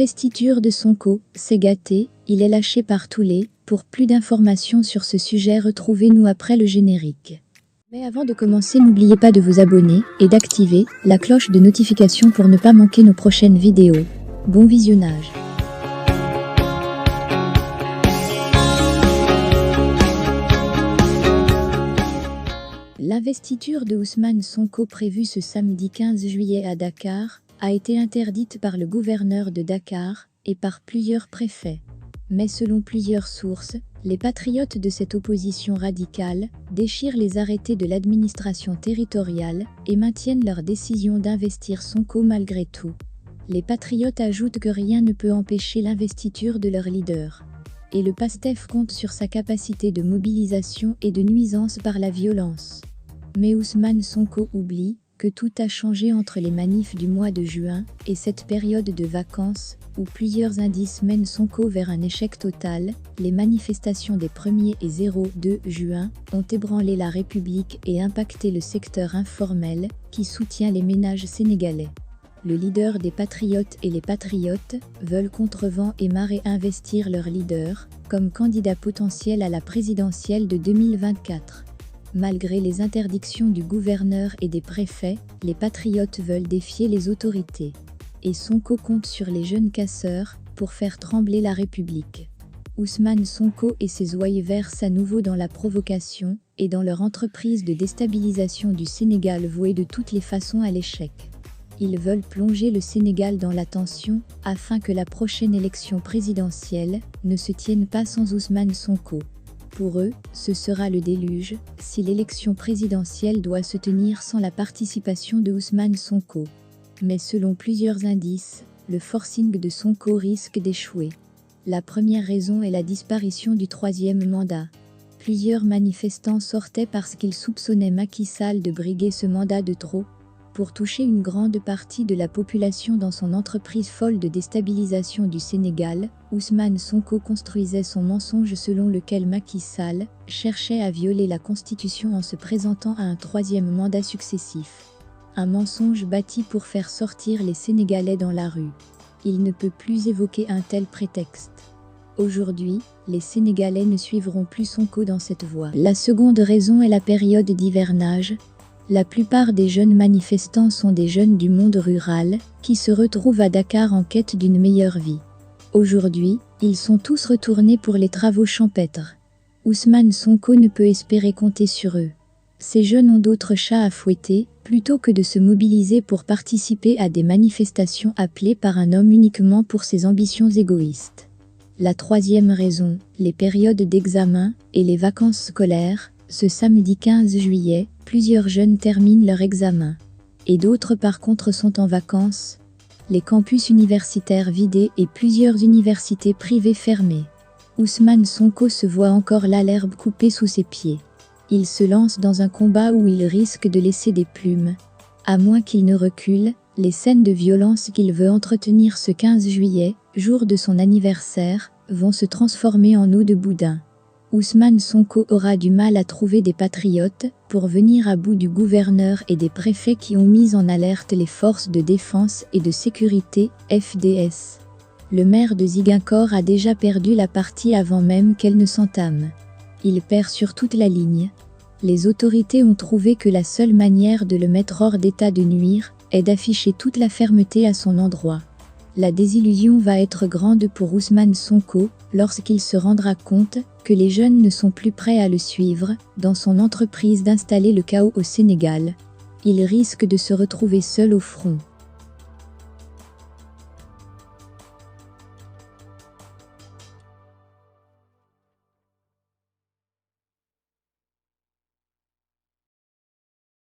L'investiture de Sonko, c'est gâté, il est lâché par Toulé. Pour plus d'informations sur ce sujet, retrouvez-nous après le générique. Mais avant de commencer, n'oubliez pas de vous abonner et d'activer la cloche de notification pour ne pas manquer nos prochaines vidéos. Bon visionnage. L'investiture de Ousmane Sonko prévue ce samedi 15 juillet à Dakar a été interdite par le gouverneur de Dakar et par plusieurs préfets. Mais selon plusieurs sources, les patriotes de cette opposition radicale déchirent les arrêtés de l'administration territoriale et maintiennent leur décision d'investir Sonko malgré tout. Les patriotes ajoutent que rien ne peut empêcher l'investiture de leur leader. Et le PASTEF compte sur sa capacité de mobilisation et de nuisance par la violence. Mais Ousmane Sonko oublie que tout a changé entre les manifs du mois de juin et cette période de vacances où plusieurs indices mènent Sonko vers un échec total. Les manifestations des 1er et 2 juin ont ébranlé la République et impacté le secteur informel qui soutient les ménages sénégalais. Le leader des patriotes et les patriotes veulent contre vent et marée investir leur leader comme candidat potentiel à la présidentielle de 2024. Malgré les interdictions du gouverneur et des préfets, les patriotes veulent défier les autorités. Et Sonko compte sur les jeunes casseurs pour faire trembler la République. Ousmane Sonko et ses ouailles versent à nouveau dans la provocation et dans leur entreprise de déstabilisation du Sénégal vouée de toutes les façons à l'échec. Ils veulent plonger le Sénégal dans la tension afin que la prochaine élection présidentielle ne se tienne pas sans Ousmane Sonko. Pour eux, ce sera le déluge si l'élection présidentielle doit se tenir sans la participation de Ousmane Sonko. Mais selon plusieurs indices, le forcing de Sonko risque d'échouer. La première raison est la disparition du 3e mandat. Plusieurs manifestants sortaient parce qu'ils soupçonnaient Macky Sall de briguer ce mandat de trop pour toucher une grande partie de la population dans son entreprise folle de déstabilisation du Sénégal. Ousmane Sonko construisait son mensonge selon lequel Macky Sall cherchait à violer la Constitution en se présentant à un 3e mandat successif. Un mensonge bâti pour faire sortir les Sénégalais dans la rue. Il ne peut plus évoquer un tel prétexte. Aujourd'hui, les Sénégalais ne suivront plus Sonko dans cette voie. La seconde raison est la période d'hivernage. La plupart des jeunes manifestants sont des jeunes du monde rural qui se retrouvent à Dakar en quête d'une meilleure vie. Aujourd'hui, ils sont tous retournés pour les travaux champêtres. Ousmane Sonko ne peut espérer compter sur eux. Ces jeunes ont d'autres chats à fouetter, plutôt que de se mobiliser pour participer à des manifestations appelées par un homme uniquement pour ses ambitions égoïstes. La troisième raison, les périodes d'examen et les vacances scolaires. Ce samedi 15 juillet, plusieurs jeunes terminent leur examen. Et d'autres par contre sont en vacances. Les campus universitaires vidés et plusieurs universités privées fermées. Ousmane Sonko se voit encore là l'herbe coupée sous ses pieds. Il se lance dans un combat où il risque de laisser des plumes. À moins qu'il ne recule, les scènes de violence qu'il veut entretenir ce 15 juillet, jour de son anniversaire, vont se transformer en eau de boudin. Ousmane Sonko aura du mal à trouver des patriotes pour venir à bout du gouverneur et des préfets qui ont mis en alerte les forces de défense et de sécurité, FDS. Le maire de Ziguinchor a déjà perdu la partie avant même qu'elle ne s'entame. Il perd sur toute la ligne. Les autorités ont trouvé que la seule manière de le mettre hors d'état de nuire est d'afficher toute la fermeté à son endroit. La désillusion va être grande pour Ousmane Sonko lorsqu'il se rendra compte que les jeunes ne sont plus prêts à le suivre dans son entreprise d'installer le chaos au Sénégal. Il risque de se retrouver seul au front.